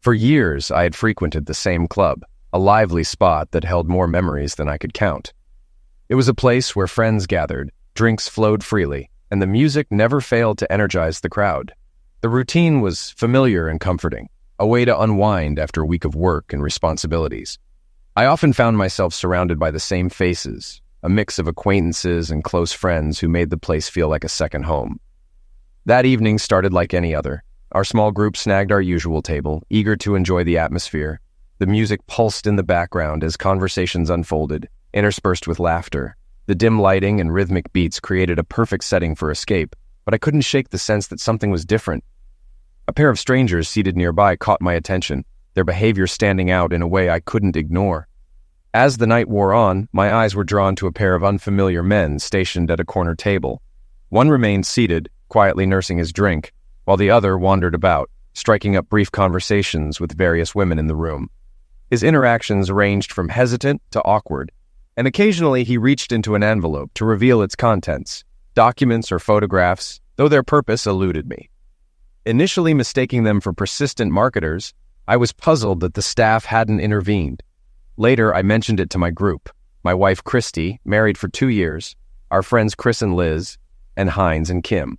For years, I had frequented the same club, a lively spot that held more memories than I could count. It was a place where friends gathered, drinks flowed freely, and the music never failed to energize the crowd. The routine was familiar and comforting, a way to unwind after a week of work and responsibilities. I often found myself surrounded by the same faces, a mix of acquaintances and close friends who made the place feel like a second home. That evening started like any other. Our small group snagged our usual table, eager to enjoy the atmosphere. The music pulsed in the background as conversations unfolded, interspersed with laughter. The dim lighting and rhythmic beats created a perfect setting for escape, but I couldn't shake the sense that something was different. A pair of strangers seated nearby caught my attention, their behavior standing out in a way I couldn't ignore. As the night wore on, my eyes were drawn to a pair of unfamiliar men stationed at a corner table. One remained seated, quietly nursing his drink, while the other wandered about, striking up brief conversations with various women in the room. His interactions ranged from hesitant to awkward, and occasionally he reached into an envelope to reveal its contents, documents or photographs, though their purpose eluded me. Initially mistaking them for persistent marketers, I was puzzled that the staff hadn't intervened. Later, I mentioned it to my group, my wife Christy, married for 2 years, our friends Chris and Liz, and Heinz and Kim.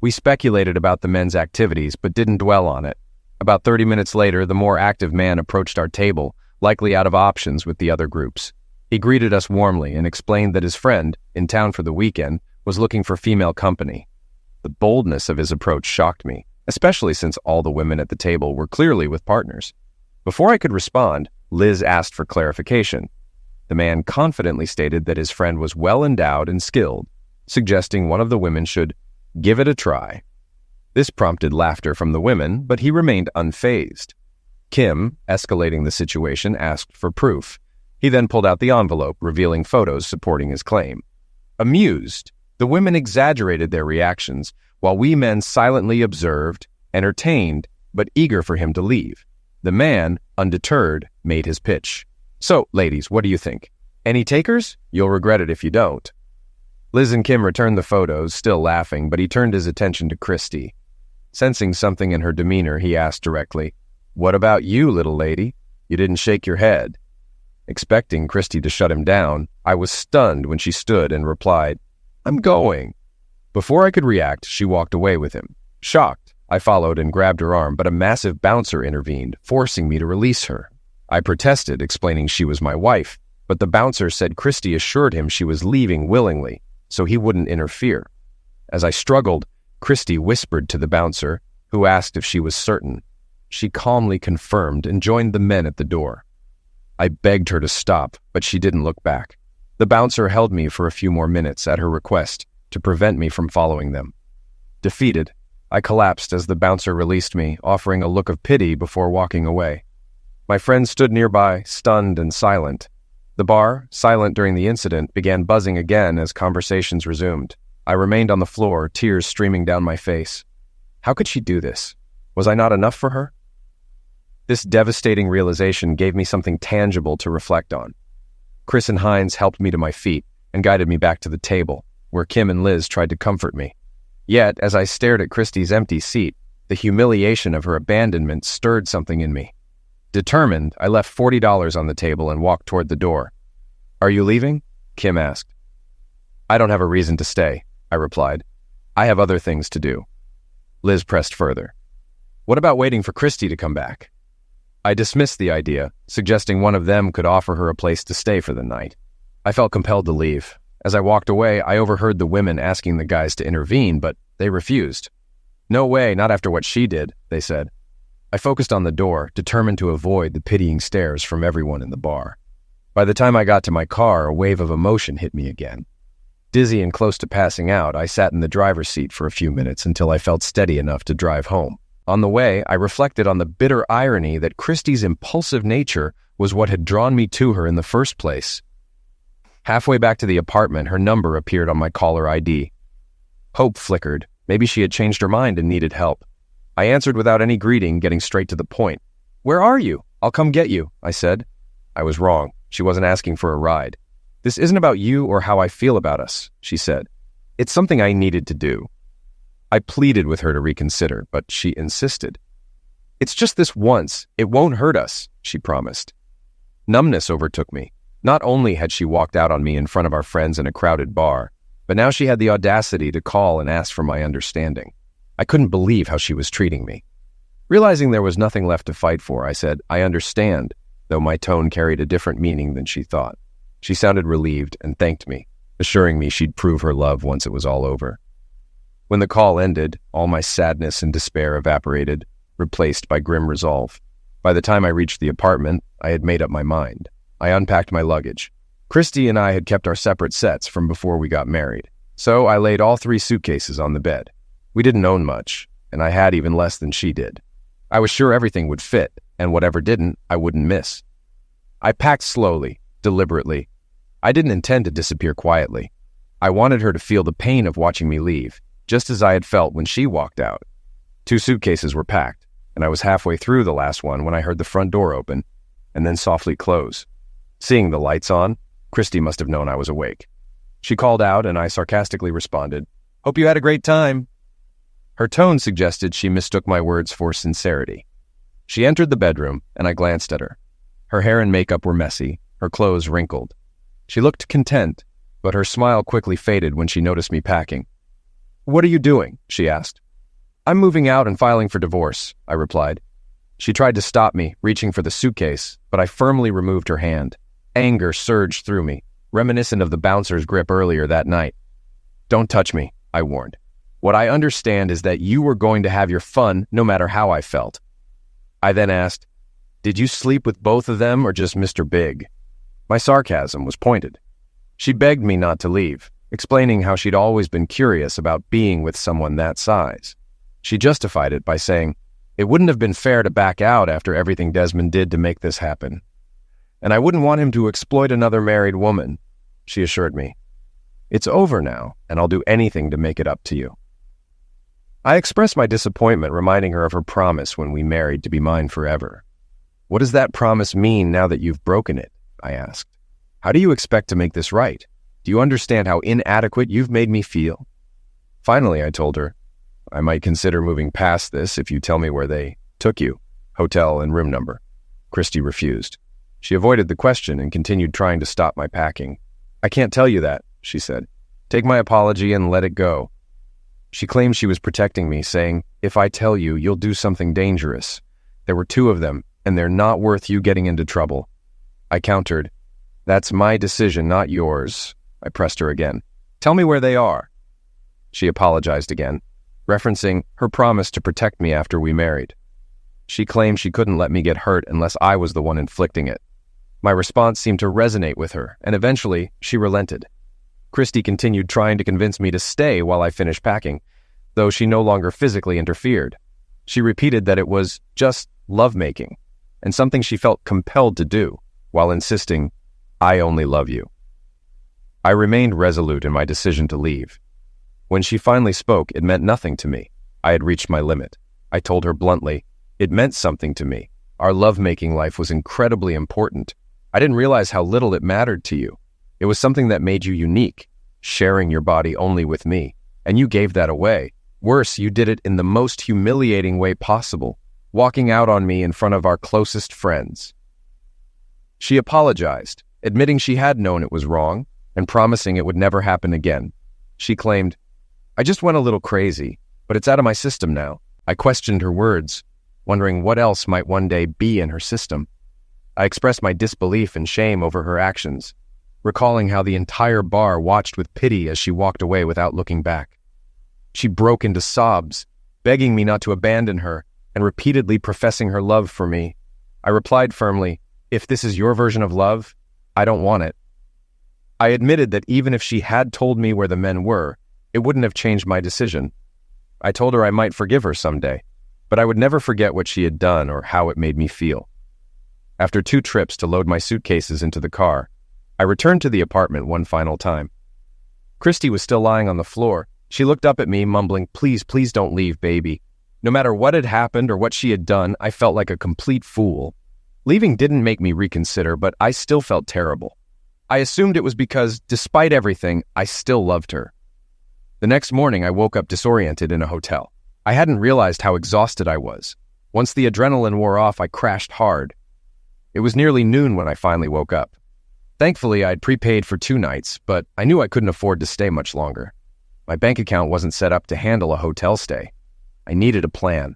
We speculated about the men's activities, but didn't dwell on it. About 30 minutes later, the more active man approached our table, likely out of options with the other groups. He greeted us warmly and explained that his friend, in town for the weekend, was looking for female company. The boldness of his approach shocked me, especially since all the women at the table were clearly with partners. Before I could respond, Liz asked for clarification. The man confidently stated that his friend was well endowed and skilled, suggesting one of the women should give it a try. This prompted laughter from the women, but he remained unfazed. Kim, escalating the situation, asked for proof. He then pulled out the envelope, revealing photos supporting his claim. Amused, the women exaggerated their reactions, while we men silently observed, entertained, but eager for him to leave. The man, undeterred, made his pitch. "So, ladies, what do you think? Any takers? You'll regret it if you don't." Liz and Kim returned the photos, still laughing, but he turned his attention to Christy. Sensing something in her demeanor, he asked directly, "What about you, little lady? You didn't shake your head." Expecting Christy to shut him down, I was stunned when she stood and replied, "I'm going." Before I could react, she walked away with him. Shocked, I followed and grabbed her arm, but a massive bouncer intervened, forcing me to release her. I protested, explaining she was my wife, but the bouncer said Christy assured him she was leaving willingly, so he wouldn't interfere. As I struggled, Christy whispered to the bouncer, who asked if she was certain. She calmly confirmed and joined the men at the door. I begged her to stop, but she didn't look back. The bouncer held me for a few more minutes at her request to prevent me from following them. Defeated, I collapsed as the bouncer released me, offering a look of pity before walking away. My friend stood nearby, stunned and silent. The bar, silent during the incident, began buzzing again as conversations resumed. I remained on the floor, tears streaming down my face. How could she do this? Was I not enough for her? This devastating realization gave me something tangible to reflect on. Chris and Heinz helped me to my feet and guided me back to the table, where Kim and Liz tried to comfort me. Yet, as I stared at Christy's empty seat, the humiliation of her abandonment stirred something in me. Determined, I left $40 on the table and walked toward the door. "Are you leaving?" Kim asked. "I don't have a reason to stay," I replied. "I have other things to do." Liz pressed further. "What about waiting for Christy to come back?" I dismissed the idea, suggesting one of them could offer her a place to stay for the night. I felt compelled to leave. As I walked away, I overheard the women asking the guys to intervene, but they refused. "No way, not after what she did," they said. I focused on the door, determined to avoid the pitying stares from everyone in the bar. By the time I got to my car, a wave of emotion hit me again. Dizzy and close to passing out, I sat in the driver's seat for a few minutes until I felt steady enough to drive home. On the way, I reflected on the bitter irony that Christy's impulsive nature was what had drawn me to her in the first place. Halfway back to the apartment, her number appeared on my caller ID. Hope flickered. Maybe she had changed her mind and needed help. I answered without any greeting, getting straight to the point. "Where are you? I'll come get you," I said. I was wrong. She wasn't asking for a ride. "This isn't about you or how I feel about us," she said. "It's something I needed to do." I pleaded with her to reconsider, but she insisted. "It's just this once. It won't hurt us," she promised. Numbness overtook me. Not only had she walked out on me in front of our friends in a crowded bar, but now she had the audacity to call and ask for my understanding. I couldn't believe how she was treating me. Realizing there was nothing left to fight for, I said, "I understand," though my tone carried a different meaning than she thought. She sounded relieved and thanked me, assuring me she'd prove her love once it was all over. When the call ended, all my sadness and despair evaporated, replaced by grim resolve. By the time I reached the apartment, I had made up my mind. I unpacked my luggage. Christy and I had kept our separate sets from before we got married, so I laid all 3 suitcases on the bed. We didn't own much, and I had even less than she did. I was sure everything would fit, and whatever didn't, I wouldn't miss. I packed slowly, deliberately. I didn't intend to disappear quietly. I wanted her to feel the pain of watching me leave, just as I had felt when she walked out. 2 suitcases were packed, and I was halfway through the last one when I heard the front door open, and then softly close. Seeing the lights on, Christy must have known I was awake. She called out, and I sarcastically responded, "Hope you had a great time." Her tone suggested she mistook my words for sincerity. She entered the bedroom, and I glanced at her. Her hair and makeup were messy, her clothes wrinkled. She looked content, but her smile quickly faded when she noticed me packing. "What are you doing?" she asked. "I'm moving out and filing for divorce," I replied. She tried to stop me, reaching for the suitcase, but I firmly removed her hand. Anger surged through me, reminiscent of the bouncer's grip earlier that night. "Don't touch me," I warned. "What I understand is that you were going to have your fun no matter how I felt." I then asked, "Did you sleep with both of them or just Mr. Big?" My sarcasm was pointed. She begged me not to leave, explaining how she'd always been curious about being with someone that size. She justified it by saying, "It wouldn't have been fair to back out after everything Desmond did to make this happen. And I wouldn't want him to exploit another married woman," she assured me. "It's over now, and I'll do anything to make it up to you." I expressed my disappointment, reminding her of her promise when we married to be mine forever. "What does that promise mean now that you've broken it?" I asked. "How do you expect to make this right? Do you understand how inadequate you've made me feel?" Finally, I told her, "I might consider moving past this if you tell me where they took you, hotel and room number." Christy refused. She avoided the question and continued trying to stop my packing. "I can't tell you that," she said. "Take my apology and let it go." She claimed she was protecting me, saying, "If I tell you, you'll do something dangerous. There were 2 of them, and they're not worth you getting into trouble." I countered, "That's my decision, not yours." I pressed her again. "Tell me where they are." She apologized again, referencing her promise to protect me after we married. She claimed she couldn't let me get hurt unless I was the one inflicting it. My response seemed to resonate with her, and eventually she relented. Christy continued trying to convince me to stay while I finished packing, though she no longer physically interfered. She repeated that it was just lovemaking, and something she felt compelled to do, while insisting, "I only love you." I remained resolute in my decision to leave. When she finally spoke, it meant nothing to me. I had reached my limit. I told her bluntly, "It meant something to me. Our lovemaking life was incredibly important. I didn't realize how little it mattered to you. It was something that made you unique, sharing your body only with me, and you gave that away. Worse, you did it in the most humiliating way possible, walking out on me in front of our closest friends." She apologized, admitting she had known it was wrong, and promising it would never happen again. She claimed, "I just went a little crazy, but it's out of my system now." I questioned her words, wondering what else might one day be in her system. I expressed my disbelief and shame over her actions, recalling how the entire bar watched with pity as she walked away without looking back. She broke into sobs, begging me not to abandon her, and repeatedly professing her love for me. I replied firmly, "If this is your version of love, I don't want it." I admitted that even if she had told me where the men were, it wouldn't have changed my decision. I told her I might forgive her someday, but I would never forget what she had done or how it made me feel. After 2 trips to load my suitcases into the car, I returned to the apartment one final time. Christy was still lying on the floor. She looked up at me, mumbling, "Please, please don't leave, baby." No matter what had happened or what she had done, I felt like a complete fool. Leaving didn't make me reconsider, but I still felt terrible. I assumed it was because, despite everything, I still loved her. The next morning, I woke up disoriented in a hotel. I hadn't realized how exhausted I was. Once the adrenaline wore off, I crashed hard. It was nearly noon when I finally woke up. Thankfully, I'd prepaid for 2 nights, but I knew I couldn't afford to stay much longer. My bank account wasn't set up to handle a hotel stay. I needed a plan.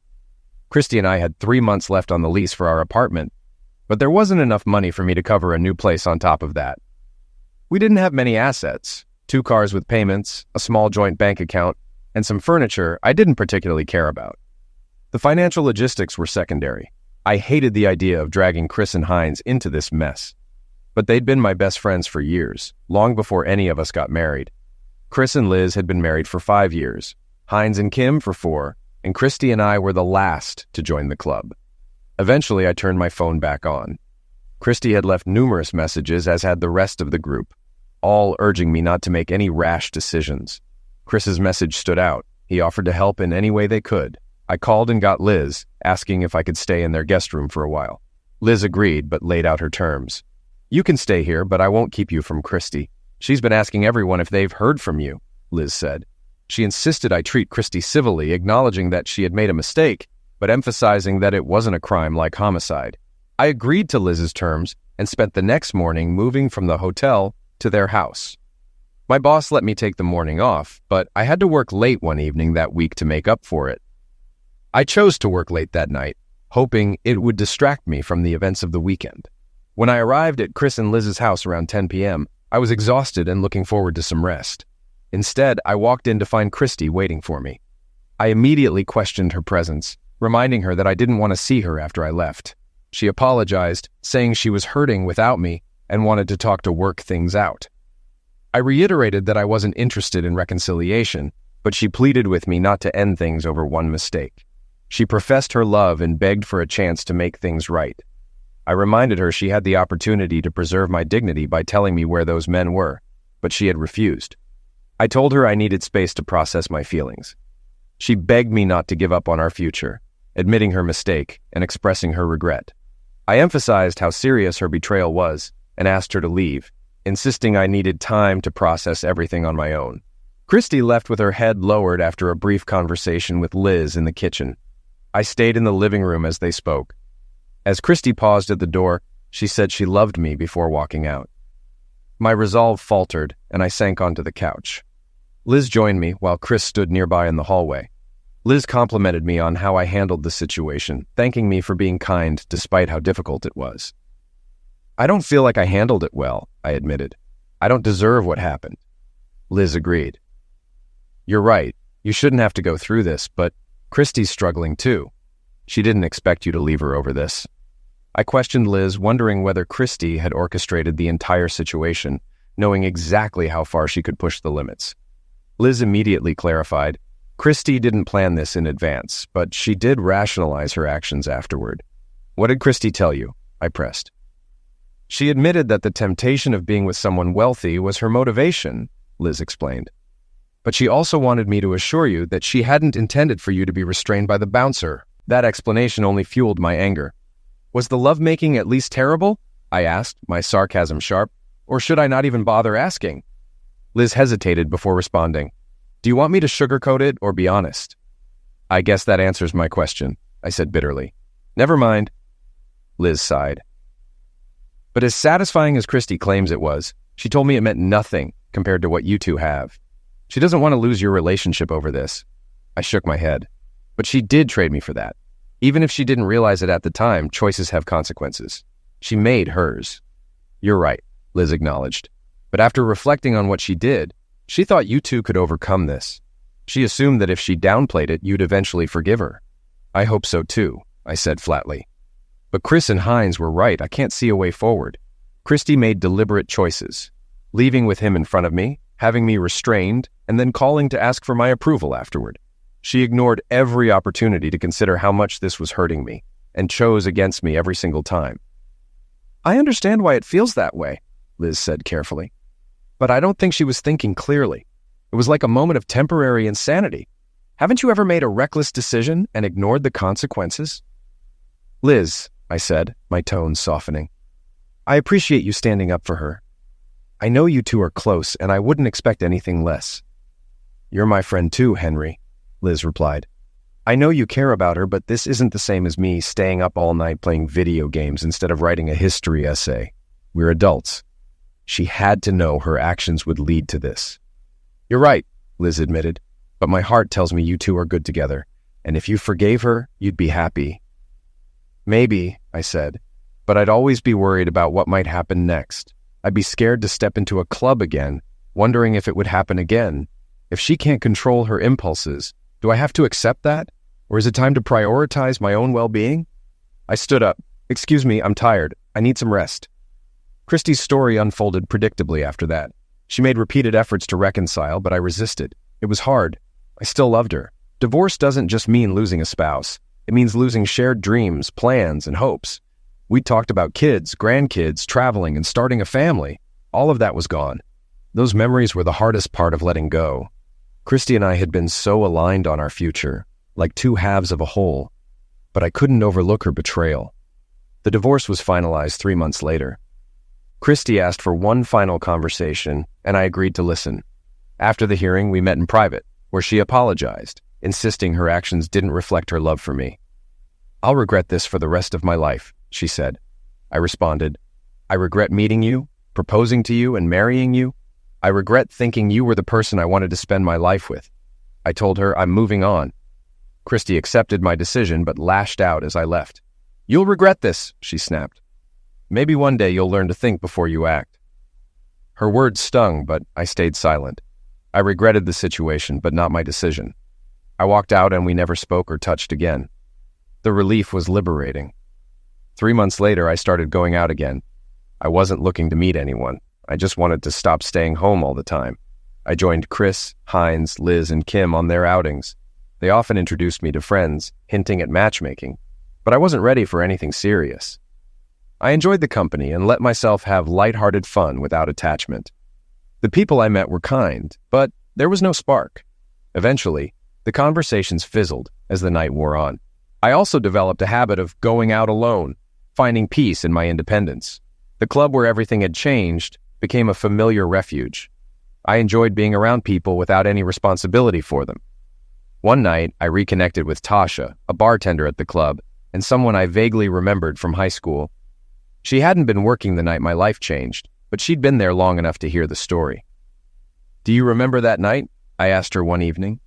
Christy and I had 3 months left on the lease for our apartment, but there wasn't enough money for me to cover a new place on top of that. We didn't have many assets: 2 cars with payments, a small joint bank account, and some furniture I didn't particularly care about. The financial logistics were secondary. I hated the idea of dragging Chris and Hines into this mess. But they'd been my best friends for years, long before any of us got married. Chris and Liz had been married for 5 years, Hines and Kim for 4, and Christy and I were the last to join the club. Eventually, I turned my phone back on. Christy had left numerous messages, as had the rest of the group, all urging me not to make any rash decisions. Chris's message stood out. He offered to help in any way they could. I called and got Liz, asking if I could stay in their guest room for a while. Liz agreed, but laid out her terms. "You can stay here, but I won't keep you from Christy. She's been asking everyone if they've heard from you," Liz said. She insisted I treat Christy civilly, acknowledging that she had made a mistake, but emphasizing that it wasn't a crime like homicide. I agreed to Liz's terms and spent the next morning moving from the hotel to their house. My boss let me take the morning off, but I had to work late one evening that week to make up for it. I chose to work late that night, hoping it would distract me from the events of the weekend. When I arrived at Chris and Liz's house around 10 p.m., I was exhausted and looking forward to some rest. Instead, I walked in to find Christy waiting for me. I immediately questioned her presence, reminding her that I didn't want to see her after I left. She apologized, saying she was hurting without me and wanted to talk to work things out. I reiterated that I wasn't interested in reconciliation, but she pleaded with me not to end things over one mistake. She professed her love and begged for a chance to make things right. I reminded her she had the opportunity to preserve my dignity by telling me where those men were, but she had refused. I told her I needed space to process my feelings. She begged me not to give up on our future, admitting her mistake and expressing her regret. I emphasized how serious her betrayal was and asked her to leave, insisting I needed time to process everything on my own. Christy left with her head lowered after a brief conversation with Liz in the kitchen. I stayed in the living room as they spoke. As Christy paused at the door, she said she loved me before walking out. My resolve faltered, and I sank onto the couch. Liz joined me while Chris stood nearby in the hallway. Liz complimented me on how I handled the situation, thanking me for being kind despite how difficult it was. "I don't feel like I handled it well," I admitted. "I don't deserve what happened." Liz agreed. "You're right. You shouldn't have to go through this, but Christy's struggling too. She didn't expect you to leave her over this." I questioned Liz, wondering whether Christy had orchestrated the entire situation, knowing exactly how far she could push the limits. Liz immediately clarified, Christy didn't plan this in advance, but she did rationalize her actions afterward. "What did Christy tell you?" I pressed. "She admitted that the temptation of being with someone wealthy was her motivation," Liz explained. "But she also wanted me to assure you that she hadn't intended for you to be restrained by the bouncer." That explanation only fueled my anger. "Was the lovemaking at least terrible?" I asked, my sarcasm sharp. "Or should I not even bother asking?" Liz hesitated before responding. "Do you want me to sugarcoat it or be honest?" "I guess that answers my question," I said bitterly. "Never mind." Liz sighed. "But as satisfying as Christy claims it was, she told me it meant nothing compared to what you two have. She doesn't want to lose your relationship over this." I shook my head. "But she did trade me for that. Even if she didn't realize it at the time, choices have consequences. She made hers." "You're right," Liz acknowledged. "But after reflecting on what she did, she thought you two could overcome this. She assumed that if she downplayed it, you'd eventually forgive her." "I hope so too," I said flatly. "But Chris and Hines were right. I can't see a way forward. Christy made deliberate choices, leaving with him in front of me, having me restrained, and then calling to ask for my approval afterward. She ignored every opportunity to consider how much this was hurting me, and chose against me every single time." "I understand why it feels that way," Liz said carefully. "But I don't think she was thinking clearly. It was like a moment of temporary insanity. Haven't you ever made a reckless decision and ignored the consequences?" "Liz," I said, my tone softening, "I appreciate you standing up for her. I know you two are close, and I wouldn't expect anything less." "You're my friend too, Henry," Liz replied. I know you care about her, but this isn't the same as me staying up all night playing video games instead of writing a history essay. We're adults. She had to know her actions would lead to this. You're right, Liz admitted, but my heart tells me you two are good together, and if you forgave her, you'd be happy. Maybe, I said, but I'd always be worried about what might happen next. I'd be scared to step into a club again, wondering if it would happen again. If she can't control her impulses, do I have to accept that? Or is it time to prioritize my own well-being? I stood up. Excuse me, I'm tired. I need some rest. Christy's story unfolded predictably after that. She made repeated efforts to reconcile, but I resisted. It was hard. I still loved her. Divorce doesn't just mean losing a spouse. It means losing shared dreams, plans, and hopes. We talked about kids, grandkids, traveling, and starting a family. All of that was gone. Those memories were the hardest part of letting go. Christy and I had been so aligned on our future, like two halves of a whole, but I couldn't overlook her betrayal. The divorce was finalized 3 months later. Christy asked for one final conversation, and I agreed to listen. After the hearing, we met in private, where she apologized, insisting her actions didn't reflect her love for me. I'll regret this for the rest of my life, she said. I responded, I regret meeting you, proposing to you, and marrying you. I regret thinking you were the person I wanted to spend my life with. I told her I'm moving on. Christy accepted my decision, but lashed out as I left. You'll regret this, she snapped. Maybe one day you'll learn to think before you act. Her words stung, but I stayed silent. I regretted the situation, but not my decision. I walked out and we never spoke or touched again. The relief was liberating. 3 months later, I started going out again. I wasn't looking to meet anyone. I just wanted to stop staying home all the time. I joined Chris, Hines, Liz, and Kim on their outings. They often introduced me to friends, hinting at matchmaking, but I wasn't ready for anything serious. I enjoyed the company and let myself have lighthearted fun without attachment. The people I met were kind, but there was no spark. Eventually, the conversations fizzled as the night wore on. I also developed a habit of going out alone, finding peace in my independence. The club where everything had changed became a familiar refuge. I enjoyed being around people without any responsibility for them. One night, I reconnected with Tasha, a bartender at the club, and someone I vaguely remembered from high school. She hadn't been working the night my life changed, but she'd been there long enough to hear the story. Do you remember that night? I asked her one evening.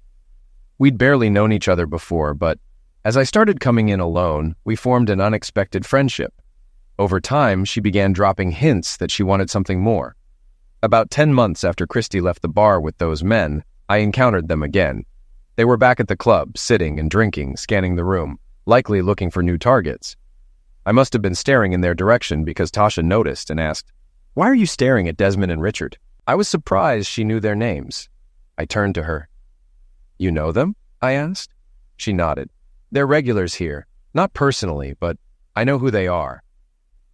We'd barely known each other before, but as I started coming in alone, we formed an unexpected friendship. Over time, she began dropping hints that she wanted something more. About 10 months after Christy left the bar with those men, I encountered them again. They were back at the club, sitting and drinking, scanning the room, likely looking for new targets. I must have been staring in their direction because Tasha noticed and asked, "Why are you staring at Desmond and Richard?" I was surprised she knew their names. I turned to her. You know them? I asked. She nodded. They're regulars here. Not personally, but I know who they are.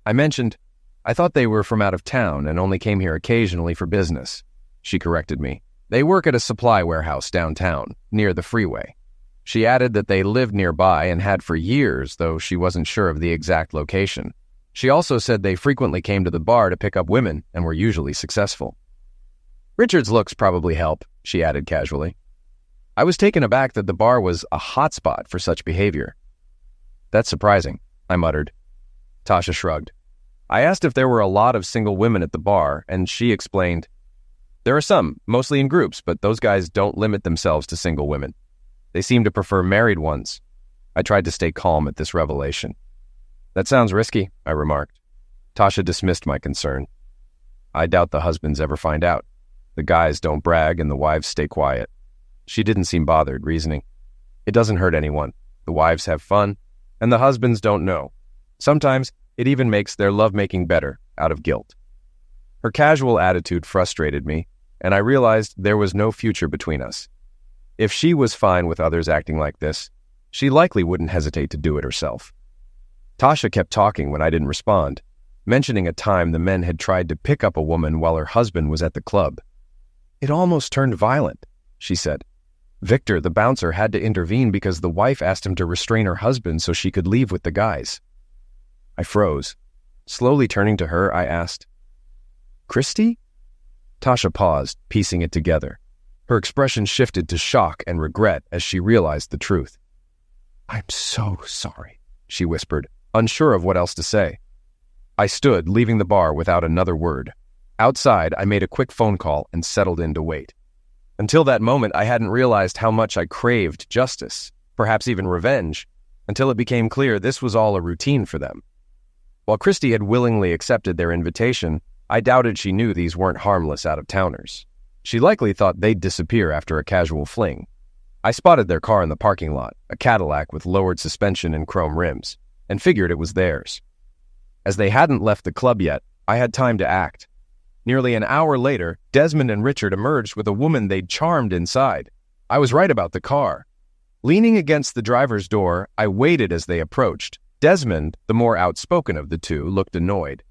I mentioned, I thought they were from out of town and only came here occasionally for business. She corrected me. They work at a supply warehouse downtown, near the freeway. She added that they lived nearby and had for years, though she wasn't sure of the exact location. She also said they frequently came to the bar to pick up women and were usually successful. Richard's looks probably help, she added casually. I was taken aback that the bar was a hotspot for such behavior. That's surprising, I muttered. Tasha shrugged. I asked if there were a lot of single women at the bar, and she explained, there are some, mostly in groups, but those guys don't limit themselves to single women. They seem to prefer married ones. I tried to stay calm at this revelation. That sounds risky, I remarked. Tasha dismissed my concern. I doubt the husbands ever find out. The guys don't brag and the wives stay quiet. She didn't seem bothered, reasoning. It doesn't hurt anyone. The wives have fun, and the husbands don't know. Sometimes it even makes their lovemaking better, out of guilt. Her casual attitude frustrated me, and I realized there was no future between us. If she was fine with others acting like this, she likely wouldn't hesitate to do it herself. Tasha kept talking when I didn't respond, mentioning a time the men had tried to pick up a woman while her husband was at the club. It almost turned violent, she said. Victor, the bouncer, had to intervene because the wife asked him to restrain her husband so she could leave with the guys. I froze. Slowly turning to her, I asked, Christy? Tasha paused, piecing it together. Her expression shifted to shock and regret as she realized the truth. "I'm so sorry," she whispered, unsure of what else to say. I stood, leaving the bar without another word. Outside, I made a quick phone call and settled in to wait. Until that moment, I hadn't realized how much I craved justice, perhaps even revenge, until it became clear this was all a routine for them. While Christy had willingly accepted their invitation, I doubted she knew these weren't harmless out-of-towners. She likely thought they'd disappear after a casual fling. I spotted their car in the parking lot, a Cadillac with lowered suspension and chrome rims, and figured it was theirs. As they hadn't left the club yet, I had time to act. Nearly an hour later, Desmond and Richard emerged with a woman they'd charmed inside. I was right about the car. Leaning against the driver's door, I waited as they approached. Desmond, the more outspoken of the two, looked annoyed.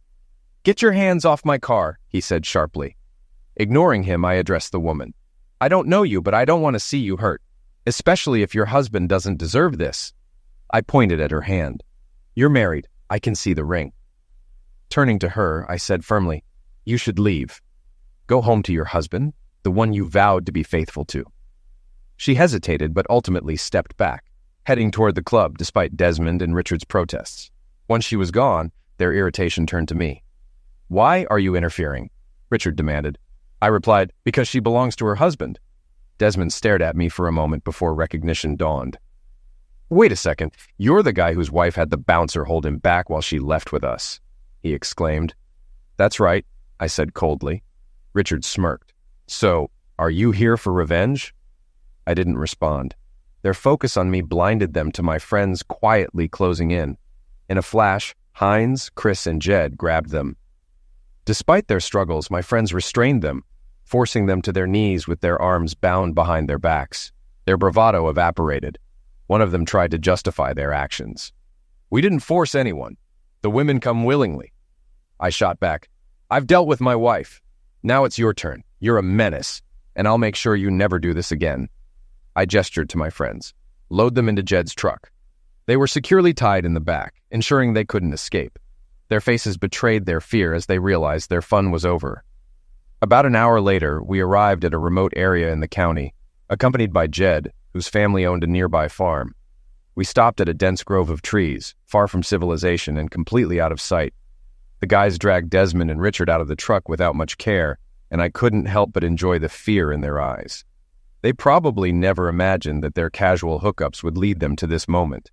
"Get your hands off my car," he said sharply. Ignoring him, I addressed the woman. "I don't know you, but I don't want to see you hurt, especially if your husband doesn't deserve this." I pointed at her hand. "You're married. I can see the ring." Turning to her, I said firmly, "You should leave. Go home to your husband, the one you vowed to be faithful to." She hesitated, but ultimately stepped back, heading toward the club despite Desmond and Richard's protests. Once she was gone, their irritation turned to me. "Why are you interfering?" Richard demanded. I replied, "Because she belongs to her husband." Desmond stared at me for a moment before recognition dawned. "Wait a second, you're the guy whose wife had the bouncer hold him back while she left with us," he exclaimed. "That's right," I said coldly. Richard smirked. "So, are you here for revenge?" I didn't respond. Their focus on me blinded them to my friends quietly closing in. In a flash, Hines, Chris, and Jed grabbed them. Despite their struggles, my friends restrained them, forcing them to their knees with their arms bound behind their backs. Their bravado evaporated. One of them tried to justify their actions. "We didn't force anyone. The women come willingly." I shot back. "I've dealt with my wife. Now it's your turn. You're a menace, and I'll make sure you never do this again." I gestured to my friends. "Load them into Jed's truck." They were securely tied in the back, ensuring they couldn't escape. Their faces betrayed their fear as they realized their fun was over. About an hour later, we arrived at a remote area in the county, accompanied by Jed, whose family owned a nearby farm. We stopped at a dense grove of trees, far from civilization and completely out of sight. The guys dragged Desmond and Richard out of the truck without much care, and I couldn't help but enjoy the fear in their eyes. They probably never imagined that their casual hookups would lead them to this moment.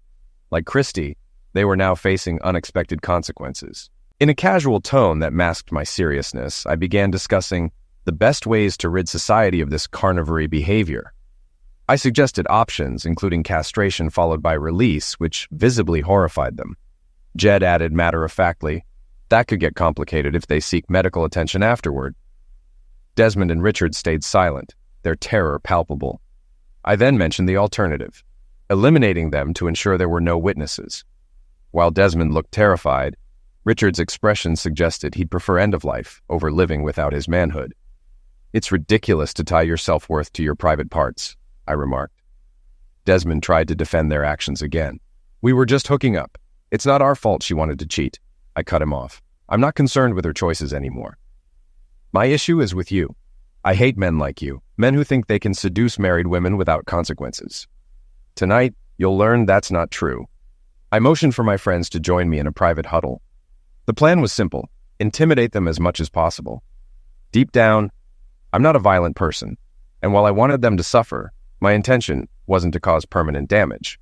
Like Christy, they were now facing unexpected consequences. In a casual tone that masked my seriousness, I began discussing the best ways to rid society of this carnivory behavior. I suggested options, including castration followed by release, which visibly horrified them. Jed added matter-of-factly, "That could get complicated if they seek medical attention afterward." Desmond and Richard stayed silent, their terror palpable. I then mentioned the alternative, eliminating them to ensure there were no witnesses. While Desmond looked terrified, Richard's expression suggested he'd prefer end of life over living without his manhood. "It's ridiculous to tie your self-worth to your private parts," I remarked. Desmond tried to defend their actions again. "We were just hooking up. It's not our fault she wanted to cheat." I cut him off. "I'm not concerned with her choices anymore. My issue is with you. I hate men like you, men who think they can seduce married women without consequences. Tonight, you'll learn that's not true." I motioned for my friends to join me in a private huddle. The plan was simple: intimidate them as much as possible. Deep down, I'm not a violent person, and while I wanted them to suffer, my intention wasn't to cause permanent damage.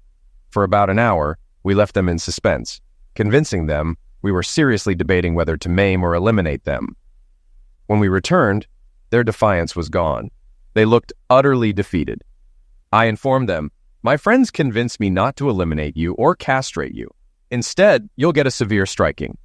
For about an hour, we left them in suspense, convincing them we were seriously debating whether to maim or eliminate them. When we returned, their defiance was gone. They looked utterly defeated. I informed them, "My friends convinced me not to eliminate you or castrate you. Instead, you'll get a severe striking."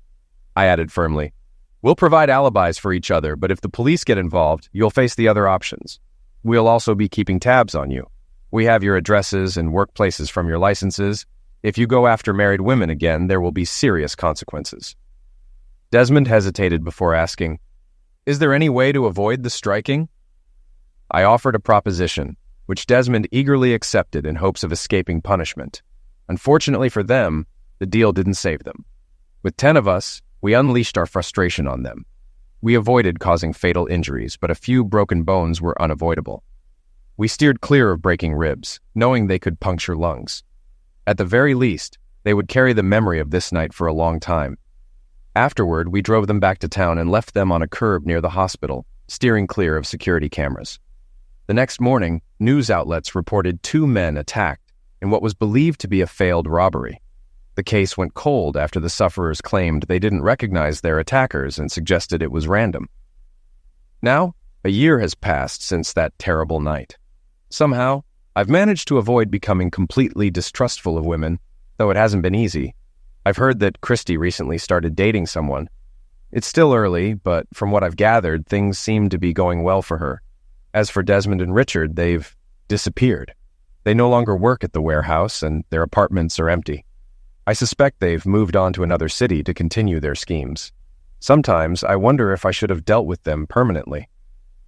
I added firmly, "We'll provide alibis for each other, but if the police get involved, you'll face the other options. We'll also be keeping tabs on you. We have your addresses and workplaces from your licenses. If you go after married women again, there will be serious consequences." Desmond hesitated before asking, "Is there any way to avoid the striking?" I offered a proposition, which Desmond eagerly accepted in hopes of escaping punishment. Unfortunately for them, the deal didn't save them. With 10 of us, we unleashed our frustration on them. We avoided causing fatal injuries, but a few broken bones were unavoidable. We steered clear of breaking ribs, knowing they could puncture lungs. At the very least, they would carry the memory of this night for a long time. Afterward, we drove them back to town and left them on a curb near the hospital, steering clear of security cameras. The next morning, news outlets reported 2 men attacked in what was believed to be a failed robbery. The case went cold after the sufferers claimed they didn't recognize their attackers and suggested it was random. Now, a year has passed since that terrible night. Somehow, I've managed to avoid becoming completely distrustful of women, though it hasn't been easy. I've heard that Christy recently started dating someone. It's still early, but from what I've gathered, things seem to be going well for her. As for Desmond and Richard, they've disappeared. They no longer work at the warehouse, and their apartments are empty. I suspect they've moved on to another city to continue their schemes. Sometimes I wonder if I should have dealt with them permanently.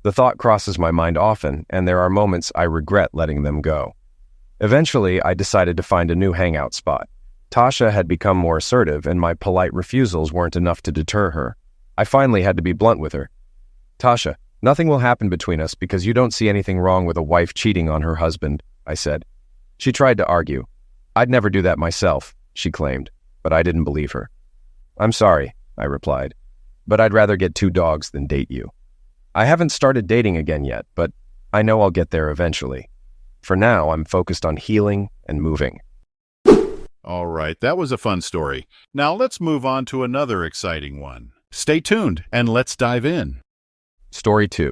The thought crosses my mind often, and there are moments I regret letting them go. Eventually, I decided to find a new hangout spot. Tasha had become more assertive, and my polite refusals weren't enough to deter her. I finally had to be blunt with her. "Tasha, nothing will happen between us because you don't see anything wrong with a wife cheating on her husband," I said. She tried to argue. "I'd never do that myself," she claimed, but I didn't believe her. "I'm sorry," I replied, "but I'd rather get 2 dogs than date you. I haven't started dating again yet, but I know I'll get there eventually. For now, I'm focused on healing and moving." All right, that was a fun story. Now let's move on to another exciting one. Stay tuned and let's dive in. Story 2.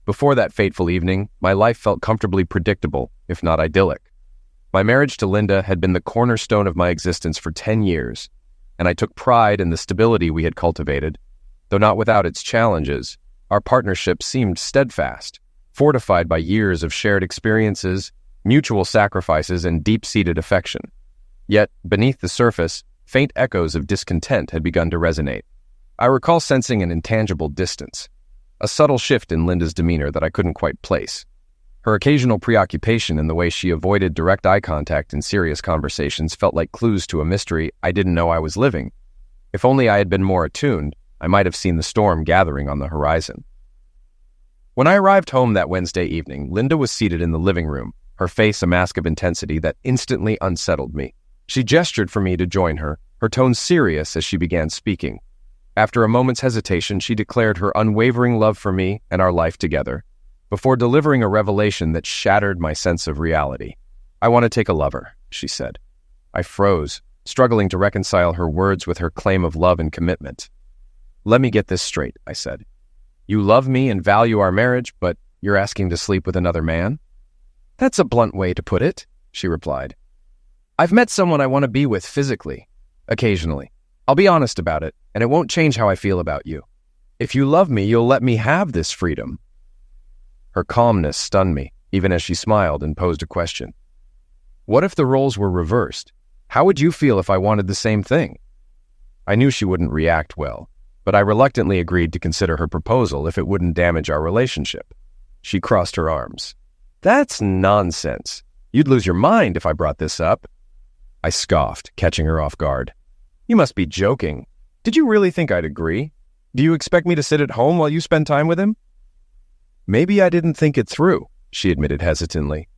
Before that fateful evening, my life felt comfortably predictable, if not idyllic. My marriage to Linda had been the cornerstone of my existence for 10 years, and I took pride in the stability we had cultivated. Though not without its challenges, our partnership seemed steadfast, fortified by years of shared experiences, mutual sacrifices, and deep-seated affection. Yet, beneath the surface, faint echoes of discontent had begun to resonate. I recall sensing an intangible distance, a subtle shift in Linda's demeanor that I couldn't quite place. Her occasional preoccupation in the way she avoided direct eye contact in serious conversations felt like clues to a mystery I didn't know I was living. If only I had been more attuned, I might have seen the storm gathering on the horizon. When I arrived home that Wednesday evening, Linda was seated in the living room, her face a mask of intensity that instantly unsettled me. She gestured for me to join her, her tone serious as she began speaking. After a moment's hesitation, she declared her unwavering love for me and our life together, before delivering a revelation that shattered my sense of reality. "I want to take a lover," she said. I froze, struggling to reconcile her words with her claim of love and commitment. "Let me get this straight," I said. "You love me and value our marriage, but you're asking to sleep with another man?" "That's a blunt way to put it," she replied. "I've met someone I want to be with physically, occasionally. I'll be honest about it, and it won't change how I feel about you. If you love me, you'll let me have this freedom." Her calmness stunned me, even as she smiled and posed a question. "What if the roles were reversed? How would you feel if I wanted the same thing?" I knew she wouldn't react well, but I reluctantly agreed to consider her proposal if it wouldn't damage our relationship. She crossed her arms. "That's nonsense. You'd lose your mind if I brought this up." I scoffed, catching her off guard. "You must be joking. Did you really think I'd agree? Do you expect me to sit at home while you spend time with him?" "Maybe I didn't think it through," she admitted hesitantly.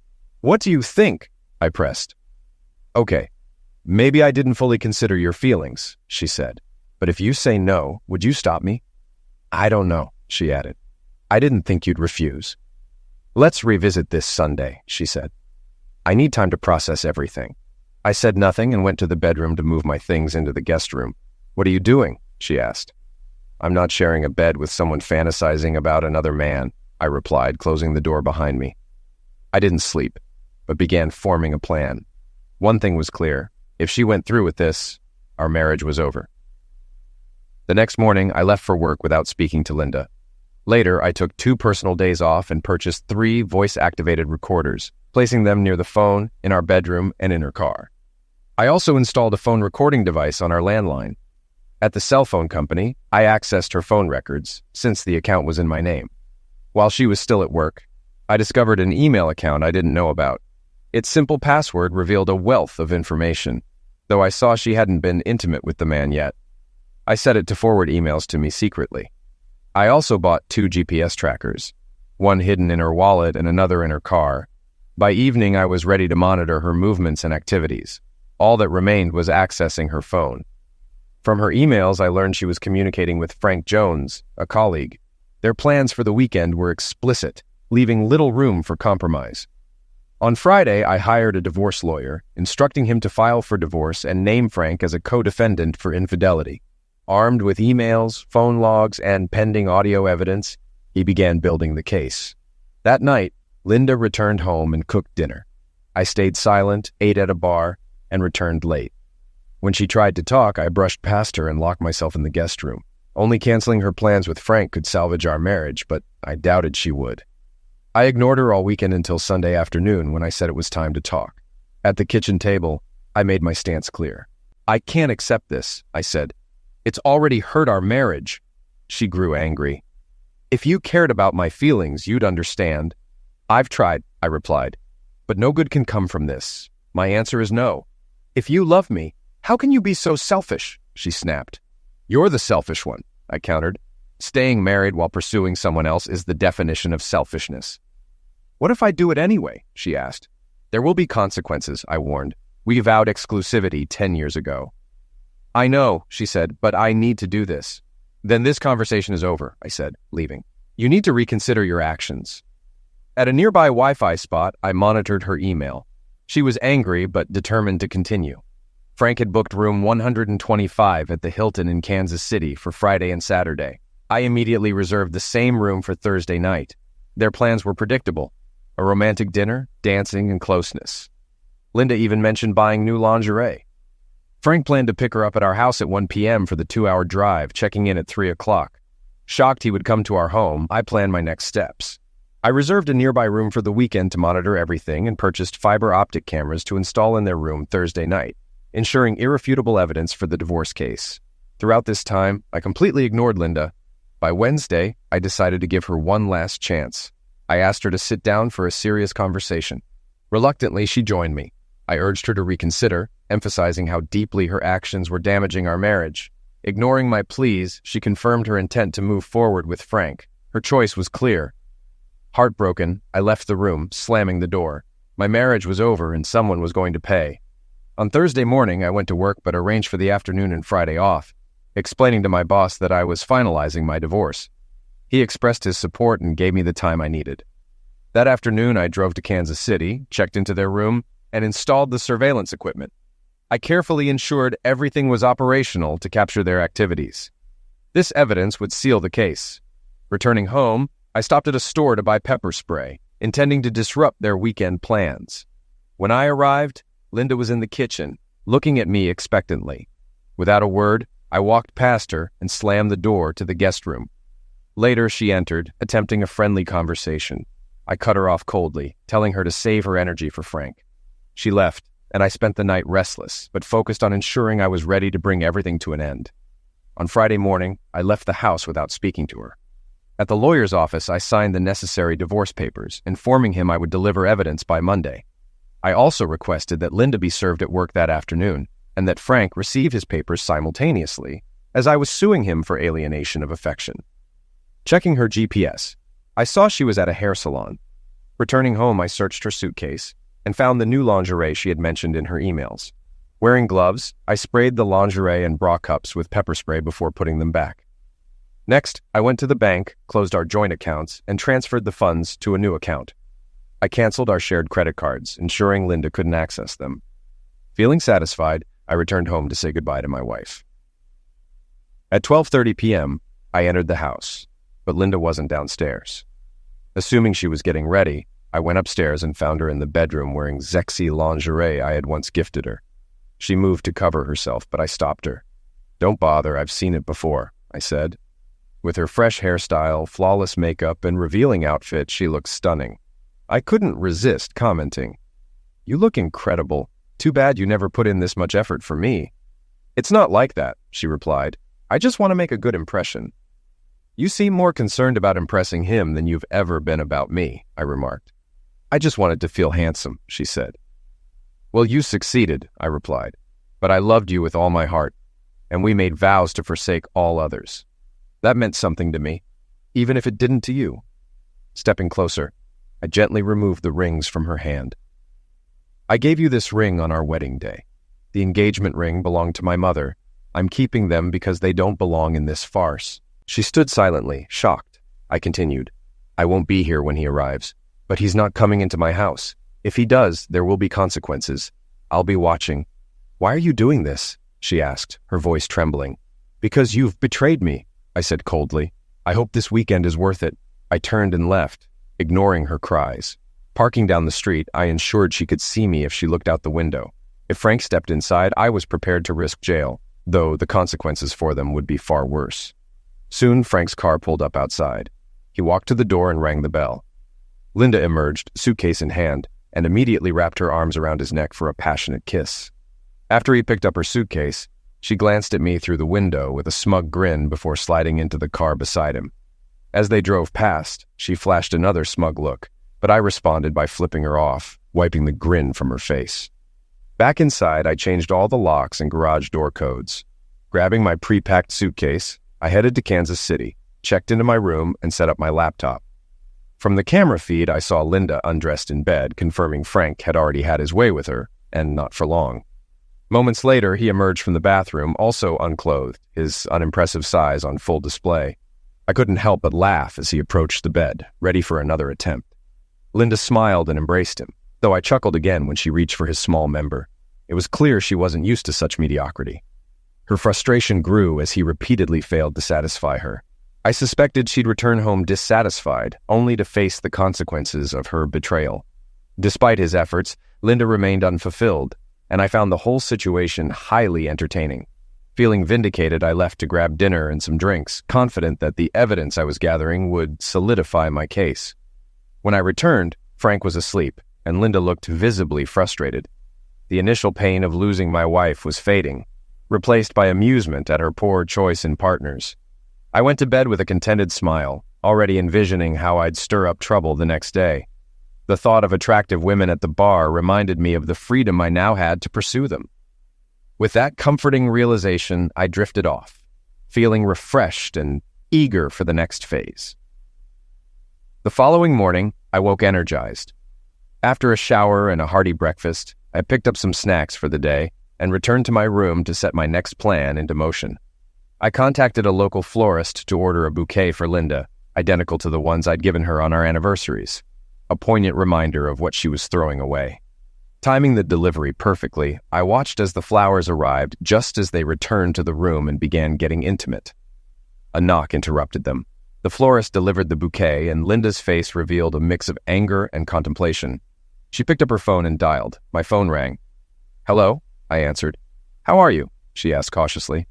"What do you think?" I pressed. "Okay, maybe I didn't fully consider your feelings," she said. "But if you say no, would you stop me?" "I don't know," she added. "I didn't think you'd refuse." "Let's revisit this Sunday," she said. "I need time to process everything." I said nothing and went to the bedroom to move my things into the guest room. "What are you doing?" she asked. "I'm not sharing a bed with someone fantasizing about another man," I replied, closing the door behind me. I didn't sleep, but began forming a plan. One thing was clear. If she went through with this, our marriage was over. The next morning, I left for work without speaking to Linda. Later, I took 2 personal days off and purchased 3 voice-activated recorders, placing them near the phone, in our bedroom, and in her car. I also installed a phone recording device on our landline. At the cell phone company, I accessed her phone records, since the account was in my name. While she was still at work, I discovered an email account I didn't know about. Its simple password revealed a wealth of information, though I saw she hadn't been intimate with the man yet. I set it to forward emails to me secretly. I also bought 2 GPS trackers, one hidden in her wallet and another in her car. By evening, I was ready to monitor her movements and activities. All that remained was accessing her phone. From her emails, I learned she was communicating with Frank Jones, a colleague. Their plans for the weekend were explicit, leaving little room for compromise. On Friday, I hired a divorce lawyer, instructing him to file for divorce and name Frank as a co-defendant for infidelity. Armed with emails, phone logs, and pending audio evidence, he began building the case. That night, Linda returned home and cooked dinner. I stayed silent, ate at a bar, and returned late. When she tried to talk, I brushed past her and locked myself in the guest room. Only canceling her plans with Frank could salvage our marriage, but I doubted she would. I ignored her all weekend until Sunday afternoon when I said it was time to talk. At the kitchen table, I made my stance clear. "I can't accept this," I said. "It's already hurt our marriage." She grew angry. "If you cared about my feelings, you'd understand." "I've tried," I replied, "but no good can come from this. My answer is no." "If you love me, how can you be so selfish?" she snapped. "You're the selfish one," I countered. "Staying married while pursuing someone else is the definition of selfishness." "What if I do it anyway?" she asked. "There will be consequences," I warned. "We vowed exclusivity 10 years ago." "I know," she said, "but I need to do this." "Then this conversation is over," I said, leaving. "You need to reconsider your actions." At a nearby Wi-Fi spot, I monitored her email. She was angry but determined to continue. Frank had booked room 125 at the Hilton in Kansas City for Friday and Saturday. I immediately reserved the same room for Thursday night. Their plans were predictable: a romantic dinner, dancing, and closeness. Linda even mentioned buying new lingerie. Frank planned to pick her up at our house at 1 p.m. for the 2-hour drive, checking in at 3 o'clock. Shocked he would come to our home, I planned my next steps. I reserved a nearby room for the weekend to monitor everything and purchased fiber optic cameras to install in their room Thursday night, ensuring irrefutable evidence for the divorce case. Throughout this time, I completely ignored Linda. By Wednesday, I decided to give her one last chance. I asked her to sit down for a serious conversation. Reluctantly, she joined me. I urged her to reconsider, emphasizing how deeply her actions were damaging our marriage. Ignoring my pleas, she confirmed her intent to move forward with Frank. Her choice was clear. Heartbroken, I left the room, slamming the door. My marriage was over and someone was going to pay. On Thursday morning, I went to work but arranged for the afternoon and Friday off, explaining to my boss that I was finalizing my divorce. He expressed his support and gave me the time I needed. That afternoon, I drove to Kansas City, checked into their room, and installed the surveillance equipment. I carefully ensured everything was operational to capture their activities. This evidence would seal the case. Returning home, I stopped at a store to buy pepper spray, intending to disrupt their weekend plans. When I arrived, Linda was in the kitchen, looking at me expectantly. Without a word, I walked past her and slammed the door to the guest room. Later, she entered, attempting a friendly conversation. I cut her off coldly, telling her to save her energy for Frank. She left, and I spent the night restless, but focused on ensuring I was ready to bring everything to an end. On Friday morning, I left the house without speaking to her. At the lawyer's office, I signed the necessary divorce papers, informing him I would deliver evidence by Monday. I also requested that Linda be served at work that afternoon, and that Frank receive his papers simultaneously, as I was suing him for alienation of affection. Checking her GPS, I saw she was at a hair salon. Returning home, I searched her suitcase and found the new lingerie she had mentioned in her emails. Wearing gloves, I sprayed the lingerie and bra cups with pepper spray before putting them back. Next, I went to the bank, closed our joint accounts, and transferred the funds to a new account. I canceled our shared credit cards, ensuring Linda couldn't access them. Feeling satisfied, I returned home to say goodbye to my wife. At 12:30 p.m., I entered the house, but Linda wasn't downstairs. Assuming she was getting ready, I went upstairs and found her in the bedroom wearing sexy lingerie I had once gifted her. She moved to cover herself, but I stopped her. "Don't bother, I've seen it before," I said. With her fresh hairstyle, flawless makeup, and revealing outfit, she looked stunning. I couldn't resist commenting, "You look incredible. Too bad you never put in this much effort for me." "It's not like that," she replied. "I just want to make a good impression." "You seem more concerned about impressing him than you've ever been about me," I remarked. "I just wanted to feel handsome," she said. "Well, you succeeded," I replied. "But I loved you with all my heart, and we made vows to forsake all others. That meant something to me, even if it didn't to you." Stepping closer, I gently removed the rings from her hand. I gave you this ring on our wedding day. The engagement ring belonged to my mother. I'm keeping them because they don't belong in this farce. She stood silently, shocked. I continued. I won't be here when he arrives, but he's not coming into my house. If he does, there will be consequences. I'll be watching. Why are you doing this? She asked, her voice trembling. Because you've betrayed me, I said coldly. I hope this weekend is worth it. I turned and left, ignoring her cries. Parking down the street, I ensured she could see me if she looked out the window. If Frank stepped inside, I was prepared to risk jail, though the consequences for them would be far worse. Soon, Frank's car pulled up outside. He walked to the door and rang the bell. Linda emerged, suitcase in hand, and immediately wrapped her arms around his neck for a passionate kiss. After he picked up her suitcase, she glanced at me through the window with a smug grin before sliding into the car beside him. As they drove past, she flashed another smug look, but I responded by flipping her off, wiping the grin from her face. Back inside, I changed all the locks and garage door codes. Grabbing my pre-packed suitcase, I headed to Kansas City, checked into my room, and set up my laptop. From the camera feed, I saw Linda undressed in bed, confirming Frank had already had his way with her, and not for long. Moments later, he emerged from the bathroom, also unclothed, his unimpressive size on full display. I couldn't help but laugh as he approached the bed, ready for another attempt. Linda smiled and embraced him, though I chuckled again when she reached for his small member. It was clear she wasn't used to such mediocrity. Her frustration grew as he repeatedly failed to satisfy her. I suspected she'd return home dissatisfied, only to face the consequences of her betrayal. Despite his efforts, Linda remained unfulfilled, and I found the whole situation highly entertaining. Feeling vindicated, I left to grab dinner and some drinks, confident that the evidence I was gathering would solidify my case. When I returned, Frank was asleep, and Linda looked visibly frustrated. The initial pain of losing my wife was fading, replaced by amusement at her poor choice in partners. I went to bed with a contented smile, already envisioning how I'd stir up trouble the next day. The thought of attractive women at the bar reminded me of the freedom I now had to pursue them. With that comforting realization, I drifted off, feeling refreshed and eager for the next phase. The following morning, I woke energized. After a shower and a hearty breakfast, I picked up some snacks for the day and returned to my room to set my next plan into motion. I contacted a local florist to order a bouquet for Linda, identical to the ones I'd given her on our anniversaries, a poignant reminder of what she was throwing away. Timing the delivery perfectly, I watched as the flowers arrived just as they returned to the room and began getting intimate. A knock interrupted them. The florist delivered the bouquet, and Linda's face revealed a mix of anger and contemplation. She picked up her phone and dialed. My phone rang. "Hello?" I answered. "How are you?" she asked cautiously.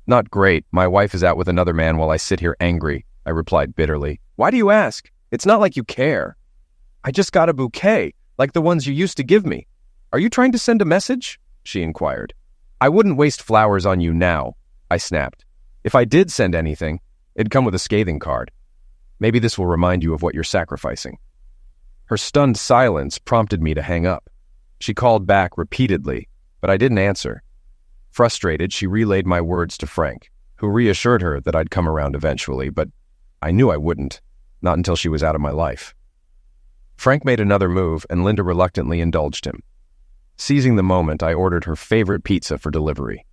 "Not great. My wife is out with another man while I sit here angry," I replied bitterly. "Why do you ask? It's not like you care." "I just got a bouquet, like the ones you used to give me. Are you trying to send a message?" she inquired. "I wouldn't waste flowers on you now," I snapped. "If I did send anything, it'd come with a scathing card. Maybe this will remind you of what you're sacrificing." Her stunned silence prompted me to hang up. She called back repeatedly, but I didn't answer. Frustrated, she relayed my words to Frank, who reassured her that I'd come around eventually, but I knew I wouldn't, not until she was out of my life. Frank made another move, and Linda reluctantly indulged him. Seizing the moment, I ordered her favorite pizza for delivery.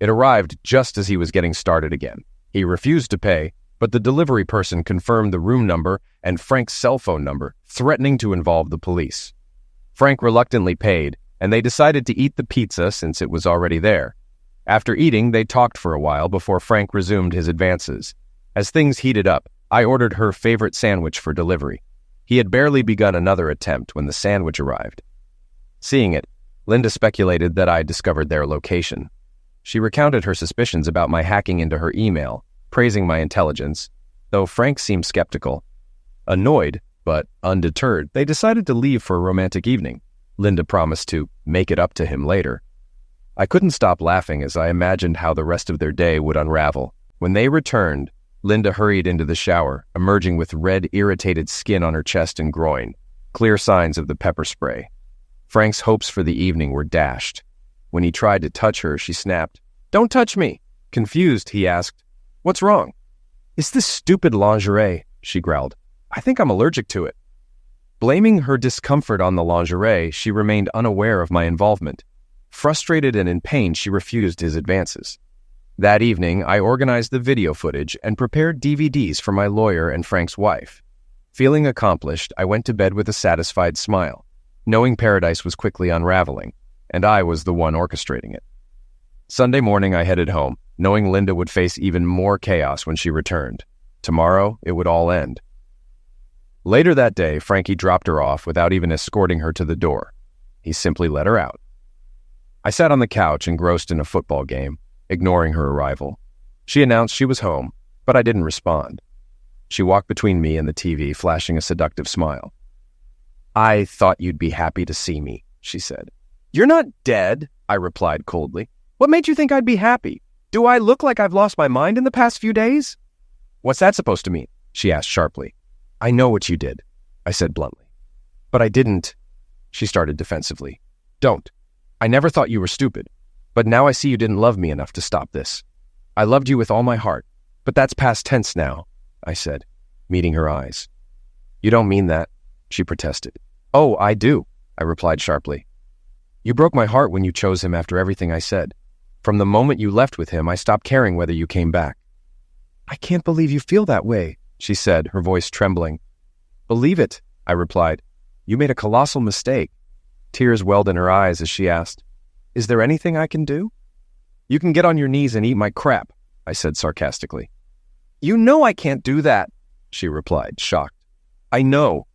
It arrived just as he was getting started again. He refused to pay, but the delivery person confirmed the room number and Frank's cell phone number, threatening to involve the police. Frank reluctantly paid, and they decided to eat the pizza since it was already there. After eating, they talked for a while before Frank resumed his advances. As things heated up, I ordered her favorite sandwich for delivery. He had barely begun another attempt when the sandwich arrived. Seeing it, Linda speculated that I'd discovered their location. She recounted her suspicions about my hacking into her email, praising my intelligence, though Frank seemed skeptical. Annoyed, but undeterred, they decided to leave for a romantic evening. Linda promised to make it up to him later. I couldn't stop laughing as I imagined how the rest of their day would unravel. When they returned, Linda hurried into the shower, emerging with red, irritated skin on her chest and groin, clear signs of the pepper spray. Frank's hopes for the evening were dashed. When he tried to touch her, she snapped, "Don't touch me!" Confused, he asked, "What's wrong?" "It's this stupid lingerie," she growled. "I think I'm allergic to it." Blaming her discomfort on the lingerie, she remained unaware of my involvement. Frustrated and in pain, she refused his advances. That evening, I organized the video footage and prepared DVDs for my lawyer and Frank's wife. Feeling accomplished, I went to bed with a satisfied smile, knowing paradise was quickly unraveling, and I was the one orchestrating it. Sunday morning, I headed home, knowing Linda would face even more chaos when she returned. Tomorrow, it would all end. Later that day, Frankie dropped her off without even escorting her to the door. He simply let her out. I sat on the couch engrossed in a football game, ignoring her arrival. She announced she was home, but I didn't respond. She walked between me and the TV, flashing a seductive smile. "I thought you'd be happy to see me," she said. "You're not dead," I replied coldly. "What made you think I'd be happy? Do I look like I've lost my mind in the past few days?" "What's that supposed to mean?" she asked sharply. "I know what you did," I said bluntly. "But I didn't," she started defensively. "Don't. I never thought you were stupid. But now I see you didn't love me enough to stop this. I loved you with all my heart, but that's past tense now," I said, meeting her eyes. "You don't mean that," she protested. "Oh, I do," I replied sharply. "You broke my heart when you chose him after everything I said. From the moment you left with him, I stopped caring whether you came back." "I can't believe you feel that way," she said, her voice trembling. "Believe it," I replied. "You made a colossal mistake." Tears welled in her eyes as she asked, "Is there anything I can do?" "You can get on your knees and eat my crap," I said sarcastically. "You know I can't do that," she replied, shocked. "I know.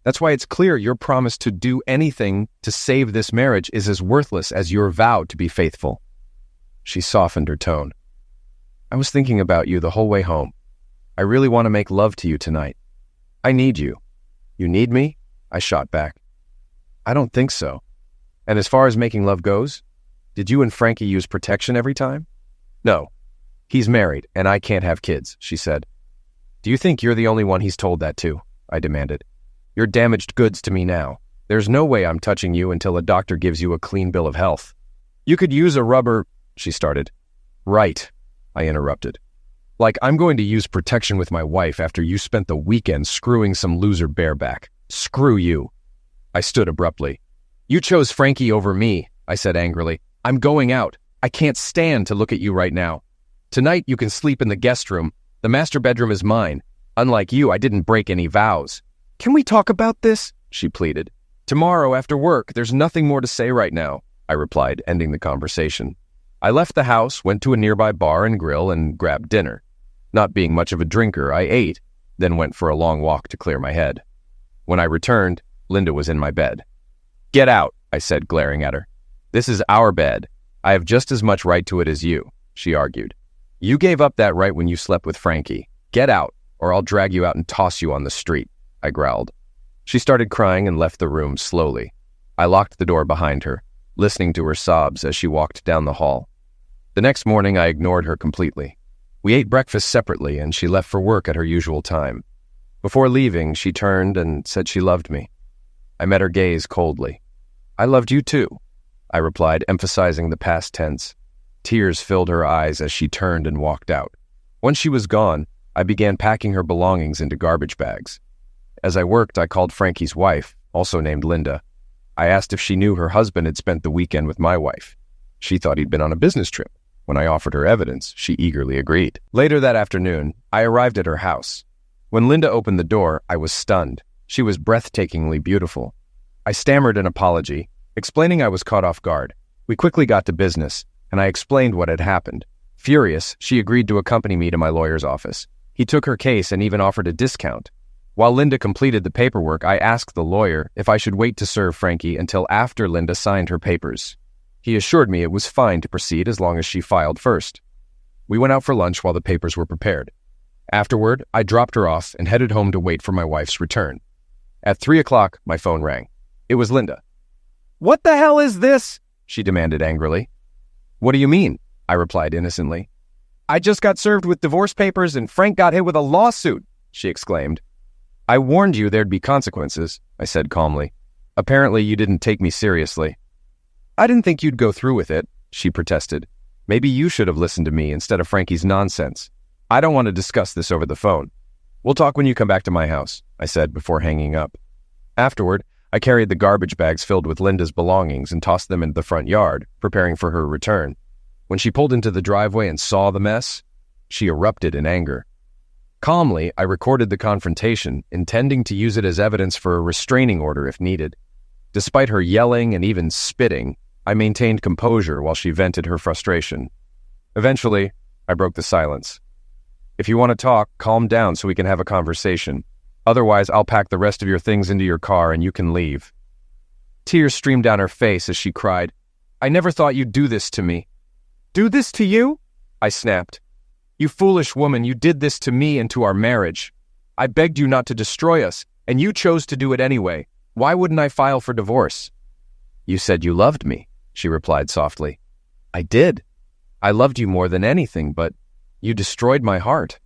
That's why it's clear your promise to do anything to save this marriage is as worthless as your vow to be faithful." She softened her tone. "I was thinking about you the whole way home. I really want to make love to you tonight. I need you." "You need me?" I shot back. "I don't think so. And as far as making love goes, did you and Frankie use protection every time?" "No. He's married, and I can't have kids," she said. "Do you think you're the only one he's told that to?" I demanded. "You're damaged goods to me now. There's no way I'm touching you until a doctor gives you a clean bill of health." "You could use a rubber," she started. "Right," I interrupted. "Like I'm going to use protection with my wife after you spent the weekend screwing some loser bareback. Screw you." I stood abruptly. "You chose Frankie over me," I said angrily. "I'm going out. I can't stand to look at you right now. Tonight you can sleep in the guest room. The master bedroom is mine. Unlike you, I didn't break any vows." "Can we talk about this?" she pleaded. "Tomorrow after work, there's nothing more to say right now," I replied, ending the conversation. I left the house, went to a nearby bar and grill, and grabbed dinner. Not being much of a drinker, I ate, then went for a long walk to clear my head. When I returned, Linda was in my bed. "Get out," I said, glaring at her. "This is our bed. I have just as much right to it as you," she argued. "You gave up that right when you slept with Frankie. Get out, or I'll drag you out and toss you on the street," I growled. She started crying and left the room slowly. I locked the door behind her, listening to her sobs as she walked down the hall. The next morning, I ignored her completely. We ate breakfast separately, and she left for work at her usual time. Before leaving, she turned and said she loved me. I met her gaze coldly. "I loved you too," I replied, emphasizing the past tense. Tears filled her eyes as she turned and walked out. Once she was gone, I began packing her belongings into garbage bags. As I worked, I called Frankie's wife, also named Linda. I asked if she knew her husband had spent the weekend with my wife. She thought he'd been on a business trip. When I offered her evidence, she eagerly agreed. Later that afternoon, I arrived at her house. When Linda opened the door, I was stunned. She was breathtakingly beautiful. I stammered an apology, explaining I was caught off guard. We quickly got to business, and I explained what had happened. Furious, she agreed to accompany me to my lawyer's office. He took her case and even offered a discount. While Linda completed the paperwork, I asked the lawyer if I should wait to serve Frankie until after Linda signed her papers. He assured me it was fine to proceed as long as she filed first. We went out for lunch while the papers were prepared. Afterward, I dropped her off and headed home to wait for my wife's return. At 3 o'clock, my phone rang. It was Linda. "What the hell is this?" she demanded angrily. "What do you mean?" I replied innocently. "I just got served with divorce papers and Frank got hit with a lawsuit," she exclaimed. "I warned you there'd be consequences," I said calmly. "Apparently you didn't take me seriously." "I didn't think you'd go through with it," she protested. "Maybe you should have listened to me instead of Frankie's nonsense. I don't want to discuss this over the phone. We'll talk when you come back to my house," I said before hanging up. Afterward, I carried the garbage bags filled with Linda's belongings and tossed them into the front yard, preparing for her return. When she pulled into the driveway and saw the mess, she erupted in anger. Calmly, I recorded the confrontation, intending to use it as evidence for a restraining order if needed. Despite her yelling and even spitting, I maintained composure while she vented her frustration. Eventually, I broke the silence. If you want to talk, calm down so we can have a conversation. Otherwise, I'll pack the rest of your things into your car and you can leave. Tears streamed down her face as she cried, "I never thought you'd do this to me." "Do this to you?" I snapped. "You foolish woman, you did this to me and to our marriage. I begged you not to destroy us, and you chose to do it anyway. Why wouldn't I file for divorce?" "You said you loved me," she replied softly. "I did. I loved you more than anything, but you destroyed my heart.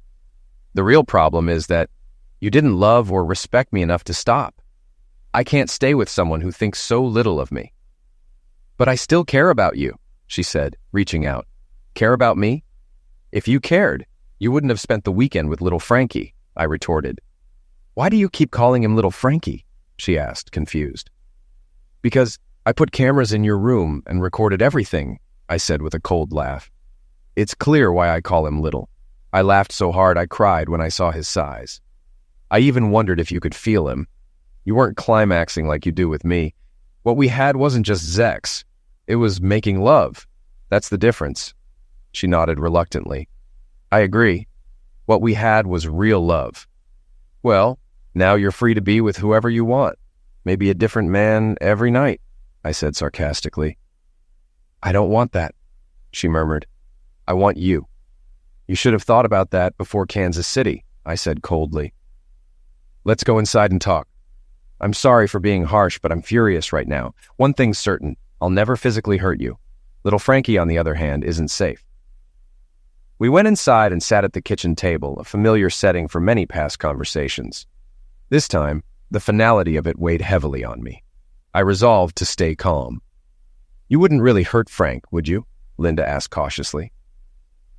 The real problem is that you didn't love or respect me enough to stop. I can't stay with someone who thinks so little of me." "But I still care about you," she said, reaching out. "Care about me? If you cared, you wouldn't have spent the weekend with little Frankie," I retorted. "Why do you keep calling him little Frankie?" she asked, confused. "Because I put cameras in your room and recorded everything," I said with a cold laugh. "It's clear why I call him little. I laughed so hard I cried when I saw his size. I even wondered if you could feel him. You weren't climaxing like you do with me. What we had wasn't just sex. It was making love. That's the difference." She nodded reluctantly. "I agree. What we had was real love." "Well, now you're free to be with whoever you want. Maybe a different man every night," I said sarcastically. "I don't want that," she murmured. "I want you." "You should have thought about that before Kansas City," I said coldly. "Let's go inside and talk. I'm sorry for being harsh, but I'm furious right now. One thing's certain, I'll never physically hurt you. Little Frankie, on the other hand, isn't safe." We went inside and sat at the kitchen table, a familiar setting for many past conversations. This time, the finality of it weighed heavily on me. I resolved to stay calm. "You wouldn't really hurt Frank, would you?" Linda asked cautiously.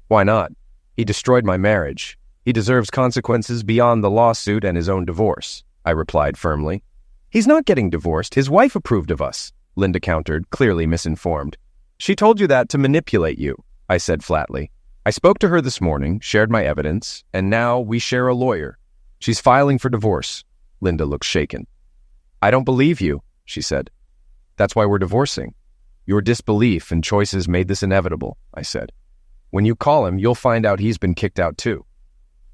"Why not? He destroyed my marriage. He deserves consequences beyond the lawsuit and his own divorce," I replied firmly. "He's not getting divorced. His wife approved of us," Linda countered, clearly misinformed. "She told you that to manipulate you," I said flatly. "I spoke to her this morning, shared my evidence, and now we share a lawyer. She's filing for divorce." Linda looked shaken. "I don't believe you," she said. "That's why we're divorcing. Your disbelief and choices made this inevitable," I said. "When you call him, you'll find out he's been kicked out too."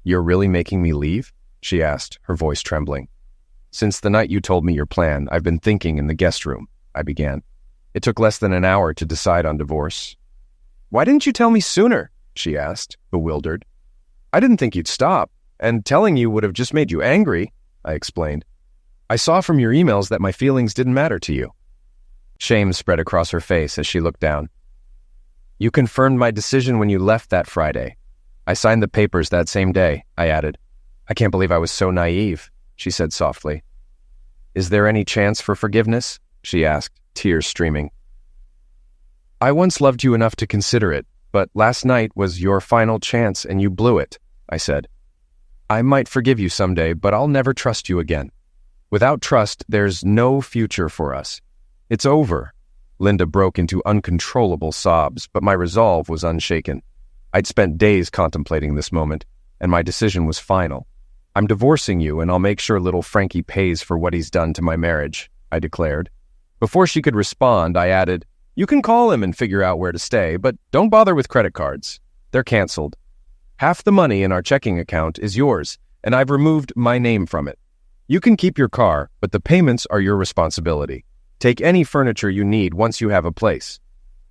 "You're really making me leave?" she asked, her voice trembling. "Since the night you told me your plan, I've been thinking in the guest room," I began. "It took less than an hour to decide on divorce." "Why didn't you tell me sooner?" she asked, bewildered. "I didn't think you'd stop, and telling you would have just made you angry," I explained. "I saw from your emails that my feelings didn't matter to you." Shame spread across her face as she looked down. "You confirmed my decision when you left that Friday. I signed the papers that same day," I added. "I can't believe I was so naive," she said softly. "Is there any chance for forgiveness?" she asked, tears streaming. "I once loved you enough to consider it, but last night was your final chance and you blew it," I said. "I might forgive you someday, but I'll never trust you again. Without trust, there's no future for us. It's over." Linda broke into uncontrollable sobs, but my resolve was unshaken. I'd spent days contemplating this moment, and my decision was final. "I'm divorcing you, and I'll make sure little Frankie pays for what he's done to my marriage," I declared. Before she could respond, I added, "You can call him and figure out where to stay, but don't bother with credit cards. They're canceled. Half the money in our checking account is yours, and I've removed my name from it. You can keep your car, but the payments are your responsibility. Take any furniture you need once you have a place.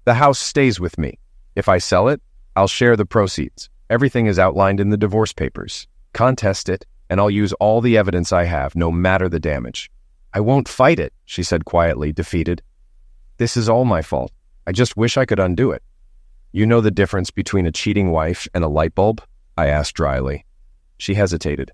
The house stays with me. If I sell it, I'll share the proceeds. Everything is outlined in the divorce papers. Contest it, and I'll use all the evidence I have, no matter the damage." "I won't fight it," she said quietly, defeated. "This is all my fault. I just wish I could undo it." "You know the difference between a cheating wife and a light bulb?" I asked dryly. She hesitated.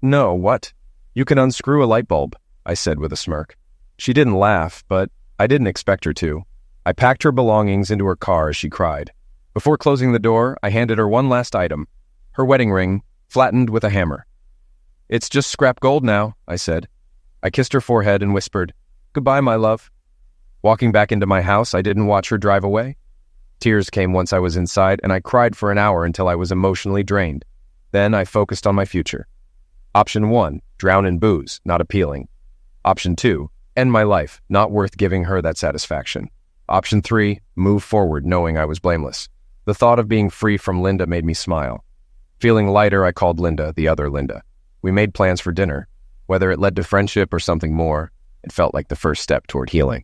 "No, what?" "You can unscrew a light bulb," I said with a smirk. She didn't laugh, but I didn't expect her to. I packed her belongings into her car as she cried. Before closing the door, I handed her one last item, her wedding ring, flattened with a hammer. "It's just scrap gold now," I said. I kissed her forehead and whispered, "Goodbye, my love." Walking back into my house, I didn't watch her drive away. Tears came once I was inside, and I cried for an hour until I was emotionally drained. Then I focused on my future. Option 1, drown in booze, not appealing. Option 2, end my life, not worth giving her that satisfaction. Option 3, move forward knowing I was blameless. The thought of being free from Linda made me smile. Feeling lighter, I called Linda, the other Linda. We made plans for dinner. Whether it led to friendship or something more, it felt like the first step toward healing.